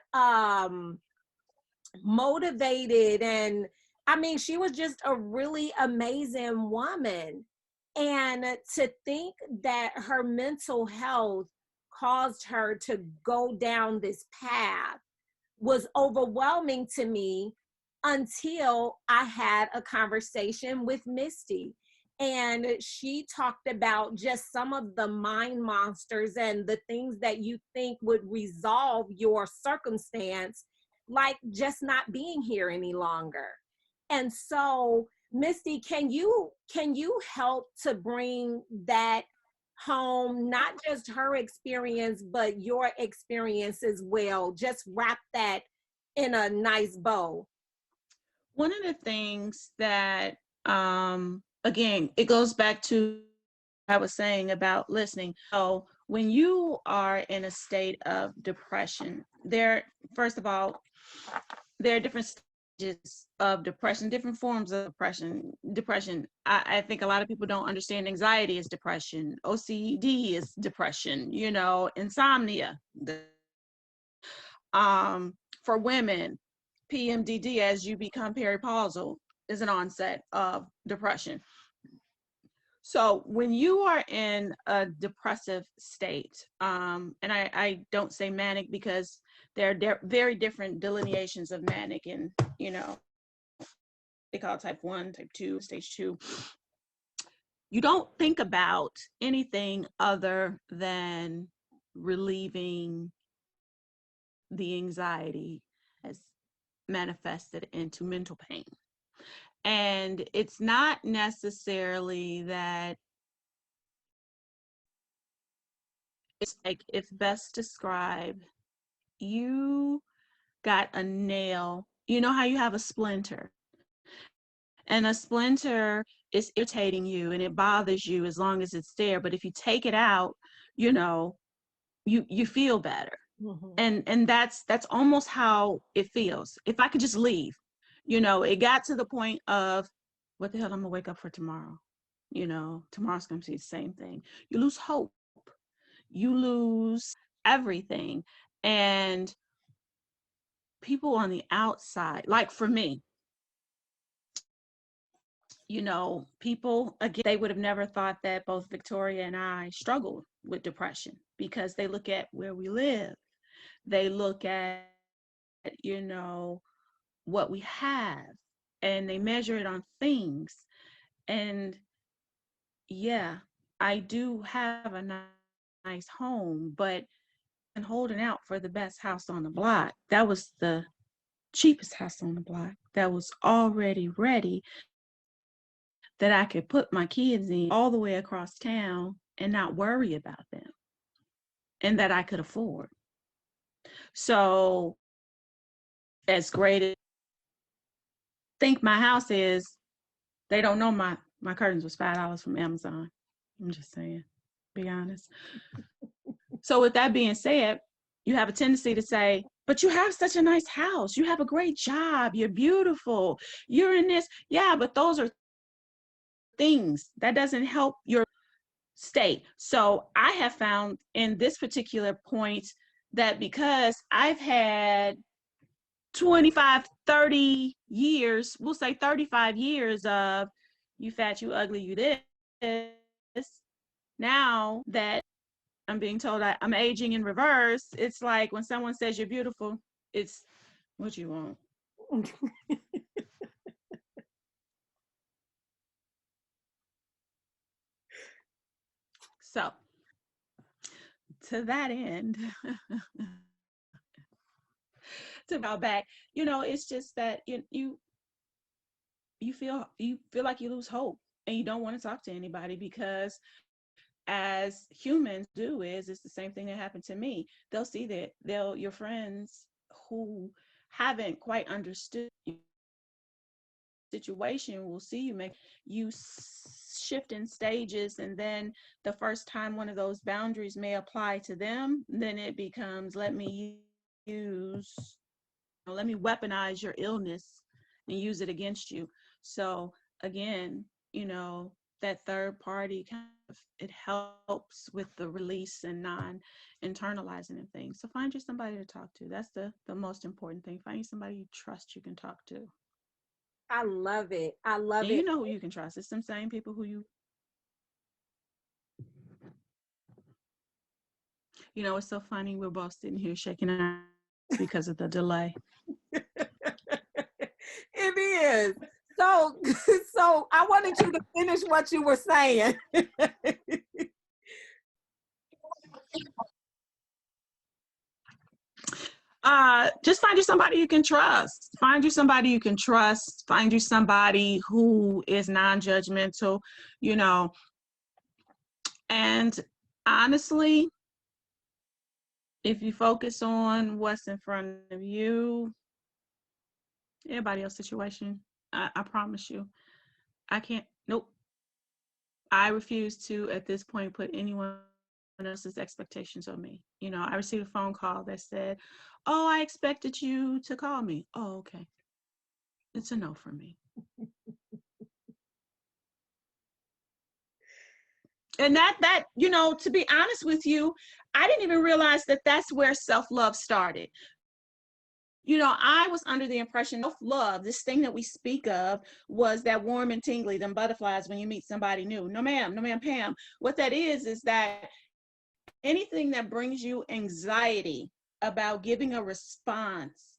motivated, and I mean, she was just a really amazing woman. And to think that her mental health caused her to go down this path was overwhelming to me until I had a conversation with Misty. And she talked about just some of the mind monsters and the things that you think would resolve your circumstance, like just not being here any longer. And so, Misty, can you help to bring that home, not just her experience, but your experience as well? Just wrap that in a nice bow. One of the things that, again, it goes back to what I was saying about listening. So when you are in a state of depression, first of all, there are different stages of depression, different forms of depression. I think a lot of people don't understand anxiety is depression, OCD is depression, insomnia. For women, PMDD, as you become peripausal, is an onset of depression. So when you are in a depressive state, and I don't say manic because there are very different delineations of manic, and they call it type 1, type 2, stage 2. You don't think about anything other than relieving the anxiety as manifested into mental pain. And it's not necessarily that, it's like, it's best described, you got a nail, you know how you have a splinter, and a splinter is irritating you and it bothers you as long as it's there, but if you take it out, you know you feel better. Mhm. And that's almost how it feels. If I could just leave, it got to the point of, what the hell, I'm gonna wake up for tomorrow, tomorrow's gonna be the same thing. You lose hope, you lose everything. And people on the outside, like for me, people, again, they would have never thought that both Victoria and I struggled with depression, because they look at where we live, they look at, what we have, and they measure it on things. And yeah, I do have a nice home, but I'm holding out for the best house on the block. That was the cheapest house on the block that was already ready, that I could put my kids in, all the way across town. and not worry about them, and that I could afford. So as great as I think my house is, they don't know my curtains was $5 from Amazon. I'm just saying, be honest. So with that being said, you have a tendency to say, but you have such a nice house. You have a great job. You're beautiful. You're in this. Yeah, but those are things that doesn't help your state. So I have found in this particular point that because I've had 25, 30 years, we'll say 35 years of you fat, you ugly, you this. Now that I'm being told I'm aging in reverse, it's like when someone says you're beautiful, it's what you want. So to that end, to go back, it's just that you feel like you lose hope and you don't want to talk to anybody, because as humans do is it's the same thing that happened to me. They'll see that your friends who haven't quite understood your situation will see you make you shift in stages, and then the first time one of those boundaries may apply to them, then it becomes let me weaponize your illness and use it against you. So again, that third party kind of, it helps with the release and non-internalizing and things. So find you somebody to talk to. That's the most important thing. Find you somebody you trust you can talk to. I love it. I love And it. you know who you can trust. It's some same people who it's so funny. We're both sitting here shaking our heads because of the delay. It is. So, so I wanted you to finish what you were saying. Just find you somebody you can trust. Find you somebody you can trust. Find you somebody who is non-judgmental, and honestly, if you focus on what's in front of you, everybody else's situation, I promise you, I can't, nope. I refuse to, at this point, put anyone else's expectations on me. I received a phone call that said, oh, I expected you to call me. Oh, okay. It's a no for me. And that, to be honest with you, I didn't even realize that that's where self-love started. I was under the impression self-love, this thing that we speak of, was that warm and tingly, them butterflies when you meet somebody new. No, ma'am, Pam. What that is that anything that brings you anxiety about giving a response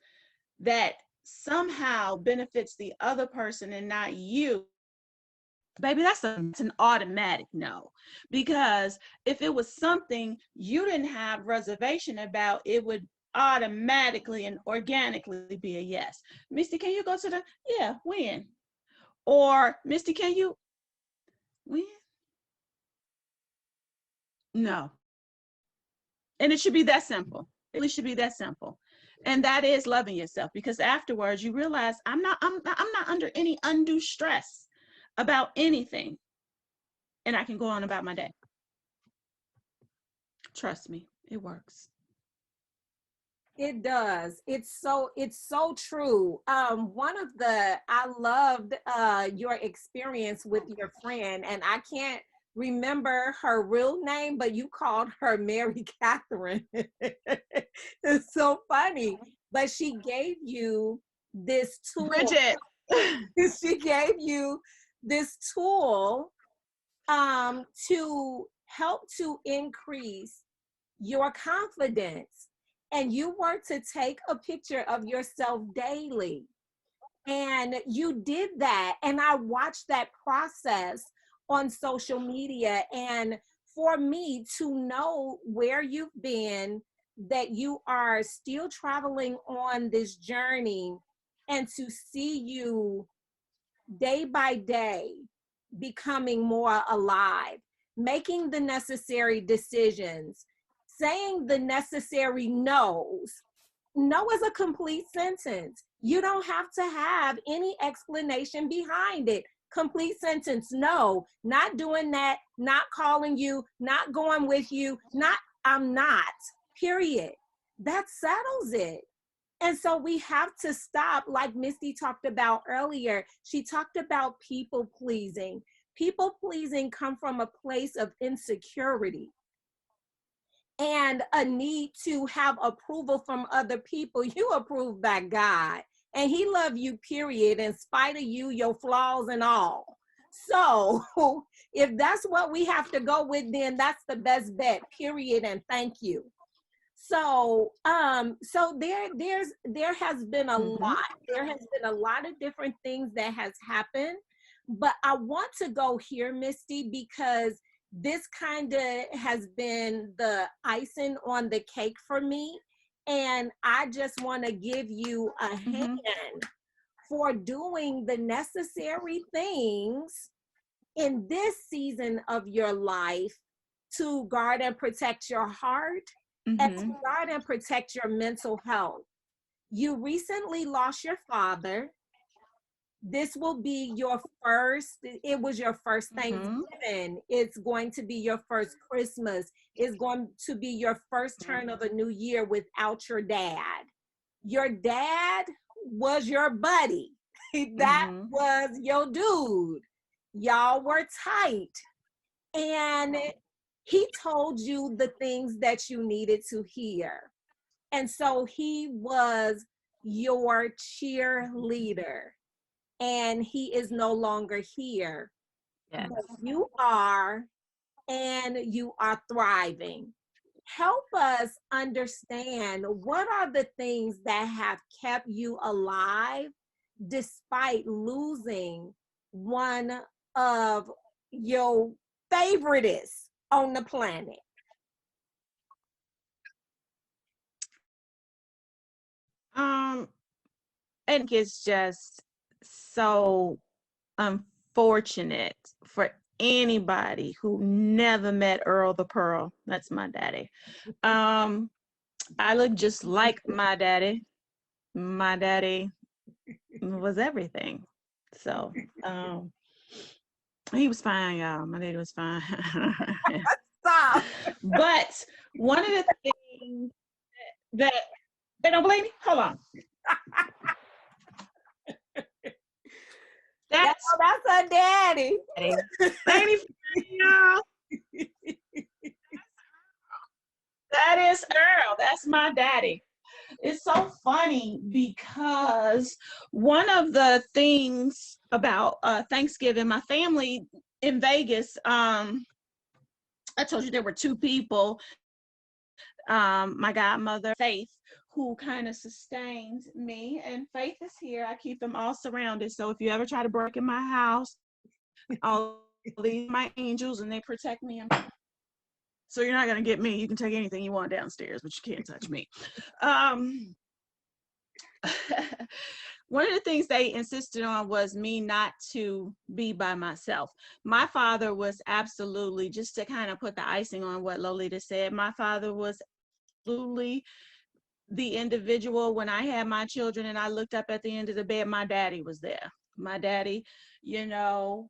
that somehow benefits the other person and not you, baby, it's an automatic no. Because if it was something you didn't have reservation about, it would automatically and organically be a yes. Misty, can you go to the, yeah, when? Or Misty, can you, when? No. And it should be that simple. It really should be that simple. And that is loving yourself, because afterwards you realize I'm not under any undue stress about anything. And I can go on about my day. Trust me, it works. It does. It's so true. I loved your experience with your friend, and I can't remember her real name, but you called her Mary Catherine. It's so funny. But she gave you this tool. Bridget. She gave you this tool to help to increase your confidence. And you were to take a picture of yourself daily. And you did that. And I watched that process on social media. And for me to know where you've been, that you are still traveling on this journey, and to see you day by day becoming more alive. making the necessary decisions, saying the necessary no's. No is a complete sentence. You don't have to have any explanation behind it. Complete sentence. No, not doing that, not calling you, not going with you, not, I'm not, period. That settles it. And so we have to stop, like Misty talked about earlier. She talked about people pleasing. People pleasing come from a place of insecurity and a need to have approval from other people. You approved by God, and he loved you, period, in spite of you, your flaws and all. So if that's what we have to go with, then that's the best bet, period, and thank you. So there has been a Mm-hmm. lot. There has been a lot of different things that has happened, but I want to go here, Misty, because this kind of has been the icing on the cake for me, and I just want to give you a Mm-hmm. hand for doing the necessary things in this season of your life to guard and protect your heart and to Mm-hmm. guard and protect your mental health. You recently lost your father. This will be your first, it was your first Mm-hmm. Thanksgiving. It's going to be your first Christmas. It's going to be your first turn of a new year without your dad. Your dad was your buddy. That Mm-hmm. was your dude. Y'all were tight. And he told you the things that you needed to hear. And so he was your cheerleader. And he is no longer here. Yes. But you are, and you are thriving. Help us understand what are the things that have kept you alive despite losing one of your favorites on the planet. Um, and it's just so unfortunate for anybody who never met Earl the Pearl. That's my daddy. Um, I look just like my daddy. My daddy was everything. So, um, he was fine, y'all. My daddy was fine. Stop. But one of the things that they don't believe me. Hold on. Y'all, That's that's her daddy. daddy. Ain't he funny, y'all? That is Earl. That's my daddy. It's so funny because one of the things about Thanksgiving, my family in Vegas, I told you there were two people, my godmother, Faith, who kind of sustained me, and Faith is here. I keep them all surrounded. So if you ever try to break in my house, I'll leave my angels and they protect me. So you're not going to get me. You can take anything you want downstairs, but you can't touch me. Um, one of the things they insisted on was me not to be by myself. My father was absolutely, just to kind of put the icing on what Lolita said, my father was absolutely the individual. When I had my children and I looked up at the end of the bed, my daddy was there. My daddy, you know,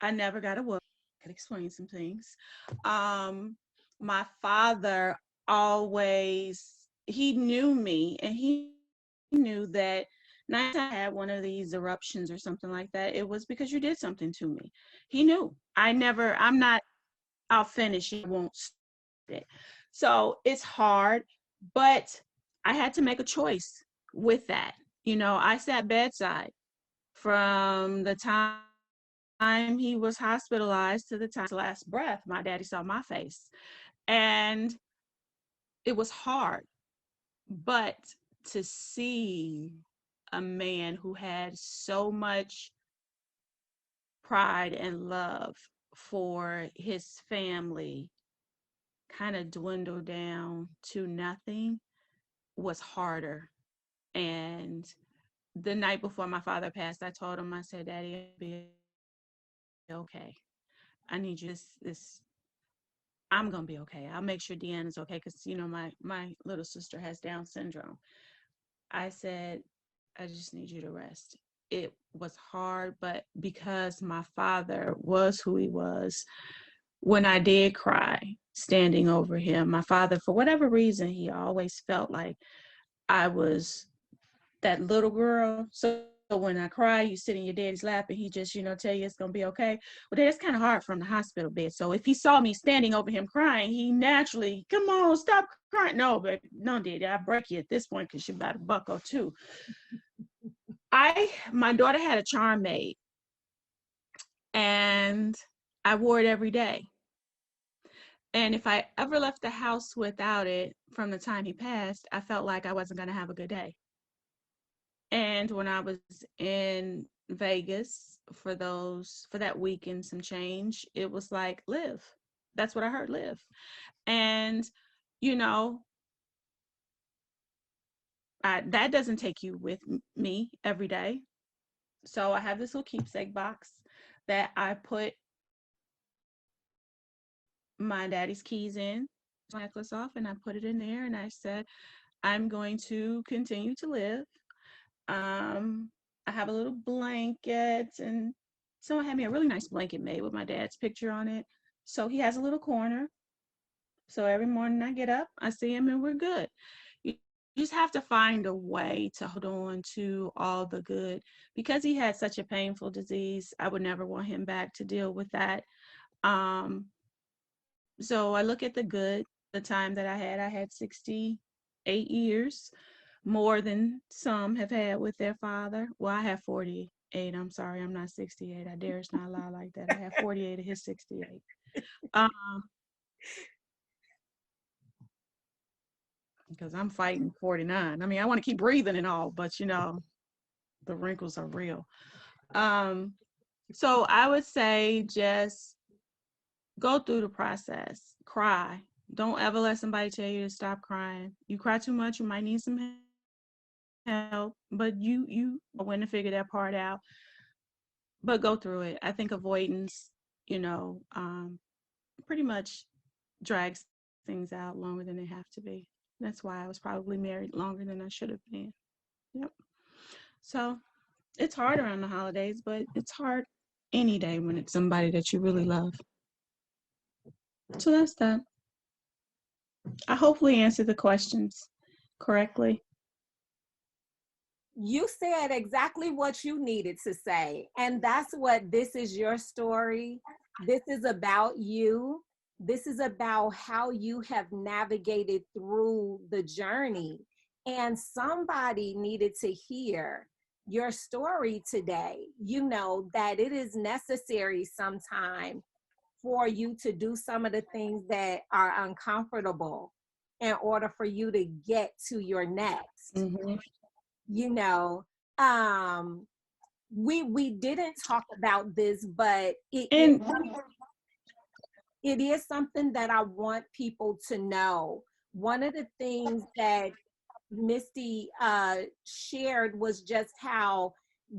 I never got a whoop. I could explain some things. My father always, he knew me, and he knew that night I had one of these eruptions or something like that, it was because you did something to me. He knew. I'm not, I'll finish, I won't stop it. So it's hard, but I had to make a choice with that. You know, I sat bedside from the time he was hospitalized to the time his last breath. My daddy saw my face, and it was hard, but to see a man who had so much pride and love for his family kind of dwindle down to nothing was harder. And the night before my father passed, I told him, I said, Daddy, I'll be okay. I need you this I'm gonna be okay. I'll make sure Deanna's okay because you know my little sister has Down syndrome. I said, I just need you to rest. It was hard, but because my father was who he was, when I did cry, standing over him, my father, for whatever reason, he always felt like I was that little girl. So when I cry, you sit in your daddy's lap and he just, tell you it's gonna be okay. Well, that's kind of hard from the hospital bed. So if he saw me standing over him crying, he naturally, come on, stop crying. No, but no, daddy, I break you at this point because you're about to buckle too. My daughter had a charm made and I wore it every day. And if I ever left the house without it from the time he passed, I felt like I wasn't going to have a good day. And when I was in Vegas for that week and some change, it was like, live. That's what I heard, live. And, you know, that doesn't take you with me every day. So I have this little keepsake box that I put my daddy's keys in, my necklace off, and I put it in there. And I said, I'm going to continue to live. I have a little blanket, and someone had me a really nice blanket made with my dad's picture on it. So he has a little corner. So every morning I get up, I see him, and we're good. You just have to find a way to hold on to all the good. Because he had such a painful disease, I would never want him back to deal with that. Um, so I look at the good, the time that I had 68 years, more than some have had with their father. Well, I have 48. I'm sorry, I'm not 68. I dare not lie like that. I have 48 of his 68. Because I'm fighting 49. I mean, I want to keep breathing and all, but the wrinkles are real. So I would say just go through the process, cry. Don't ever let somebody tell you to stop crying. You cry too much, you might need some help, but you know when to figure that part out. But go through it. I think avoidance, you know, um, pretty much drags things out longer than they have to be. That's why I was probably married longer than I should have been. Yep. So it's hard around the holidays, but it's hard any day when it's somebody that you really love. So that's that. I hopefully answered the questions correctly. You said exactly what you needed to say. And that's what this is, your story. This is about you. This is about how you have navigated through the journey. And somebody needed to hear your story today. You know that it is necessary sometime for you to do some of the things that are uncomfortable in order for you to get to your next. Mm-hmm. You know, um we didn't talk about this, but And it is something that I want people to know. One of the things that Misty shared was just how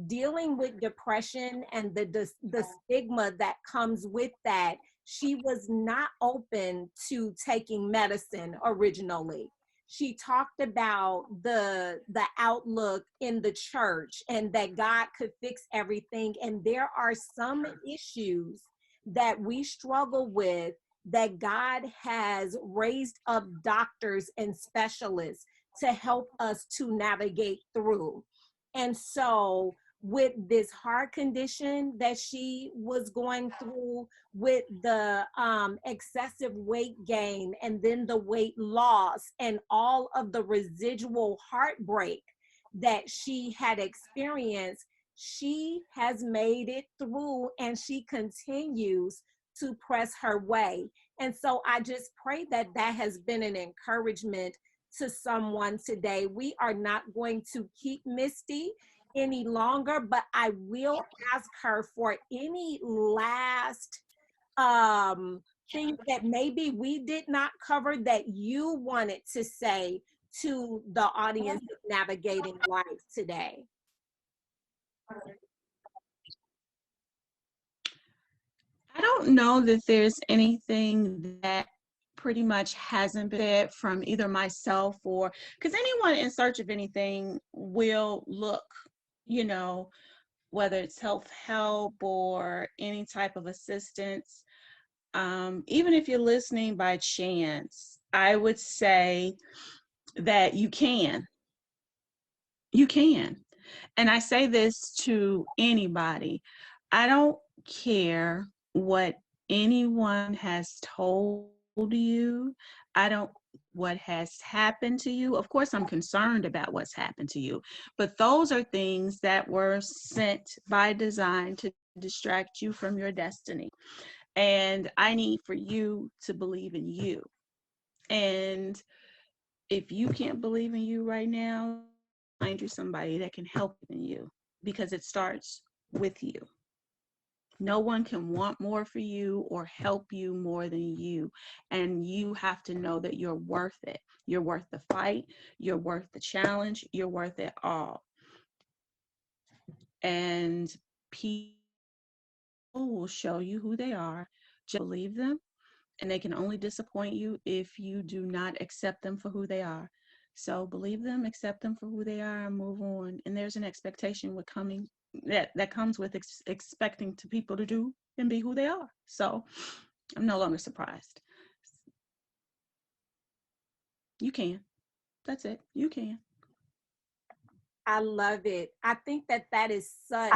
dealing with depression and the stigma that comes with that, she was not open to taking medicine originally. She talked about the outlook in the church and that God could fix everything. And there are some issues that we struggle with that God has raised up doctors and specialists to help us to navigate through. And so, with this heart condition that she was going through, with the excessive weight gain and then the weight loss and all of the residual heartbreak that she had experienced, she has made it through and she continues to press her way. And so I just pray that that has been an encouragement to someone today. We are not going to keep Misty any longer, but I will ask her for any last things that maybe we did not cover that you wanted to say to the audience of navigating life today. I don't know that there's anything that pretty much hasn't been said from either myself or because anyone in search of anything will look, you know, whether it's health help or any type of assistance. Even if you're listening by chance, I would say that you can. You can. And I say this to anybody. I don't care what anyone has told you. I don't what has happened to you. Of course, I'm concerned about what's happened to you, but those are things that were sent by design to distract you from your destiny. And I need for you to believe in you. And if you can't believe in you right now, find you somebody that can help in you because it starts with you. No one can want more for you or help you more than you. And you have to know that you're worth it. You're worth the fight. You're worth the challenge. You're worth it all. And people will show you who they are. Just believe them. And they can only disappoint you if you do not accept them for who they are. So believe them, accept them for who they are, and move on. And there's an expectation with coming that comes with expecting to people to do and be who they are. So I'm no longer surprised. You can. That's it. You can. I love it. I think that that is such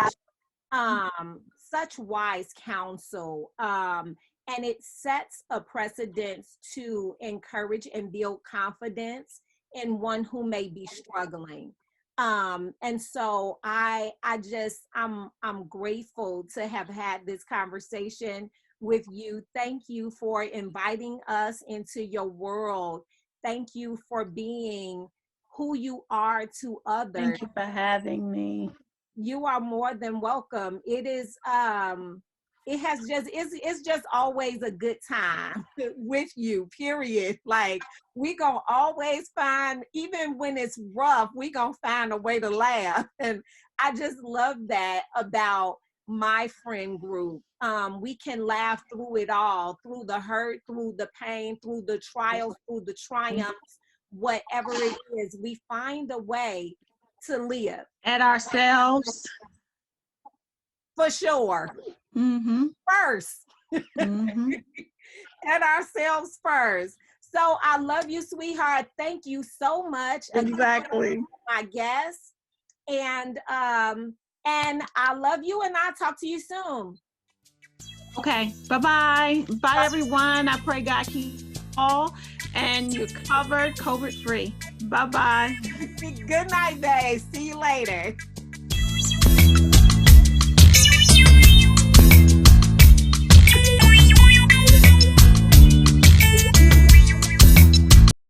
wise counsel. And it sets a precedence to encourage and build confidence in one who may be struggling. And so I'm grateful to have had this conversation with you. Thank you for inviting us into your world. Thank you for being who you are to others. Thank you for having me. You are more than welcome. It's just always a good time with you, period. Like, we gonna always find, even when it's rough, we gonna find a way to laugh. And I just love that about my friend group. We can laugh through it all, through the hurt, through the pain, through the trials, through the triumphs, whatever it is, we find a way to live. At ourselves. For sure. Mm-hmm. First. Mm-hmm. At ourselves first. So I love you, sweetheart. Thank you so much. Exactly. My guest. And I love you, and I'll talk to you soon. Okay. Bye-bye. Bye, everyone. I pray God keep you all and you're covered, COVID free. Bye-bye. Good night, babe. See you later.